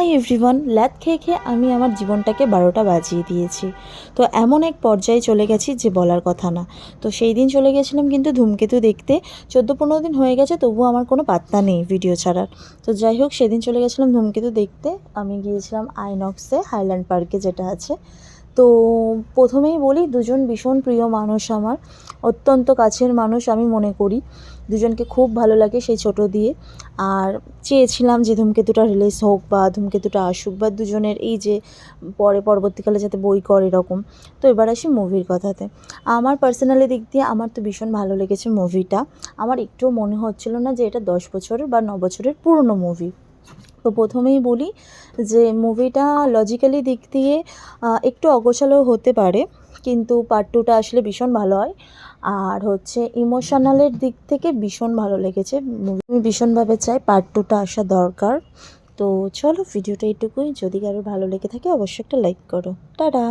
Hi everyone, ল্যাদ খেয়ে খেয়ে আমি আমার জীবনটাকে 12টা বাজিয়ে দিয়েছি। তো এমন এক পর্যায়ে চলে গেছি যে বলার কথা না। তো সেই দিন চলে গেছিলাম কিন্তু ধূমকেতু দেখতে। 14-15 দিন হয়ে গেছে, তবুও আমার কোনো পাত্তা নেই ভিডিও ছাড়ার। তো যাই হোক, সেদিন চলে গেছিলাম ধূমকেতু দেখতে। আমি গিয়েছিলাম আইনক্সে, হাইল্যান্ড পার্কে যেটা আছে। তো প্রথমেই বলি, দুজন ভীষণ প্রিয় মানুষ আমার, অত্যন্ত কাছের মানুষ আমি মনে করি। দুজনকে খুব ভালো লাগে সেই ছোটো দিয়ে। আর চেয়েছিলাম যে ধূমকেতুটা রিলিজ হোক বা ধূমকেতুটা আসুক, বা দুজনের এই যে পরবর্তীকালে যাতে বই করে এরকম। তো এবার আসি মুভির কথাতে। আমার পার্সোনালি দিক দিয়ে আমার তো ভীষণ ভালো লেগেছে মুভিটা। আমার একটুও মনে হচ্ছিল না যে এটা 10 বছরের বা 9 বছরের পুরনো মুভি। তো প্রথমেই বলি যে মুভিটা লজিক্যালি দিক দিয়ে একটু অগোছালো হতে পারে, কিন্তু পার্ট 2টা আসলে ভীষণ ভালো হয়। আর হচ্ছে ইমোশনালের দিক থেকে ভীষণ ভালো লেগেছে মুভি। আমি ভীষণভাবে চাই পার্ট 2টা আসা দরকার। তো চলো, ভিডিওটা এইটুকুই। যদি কারোর ভালো লেগে থাকে অবশ্যই একটা লাইক করো। টাটা।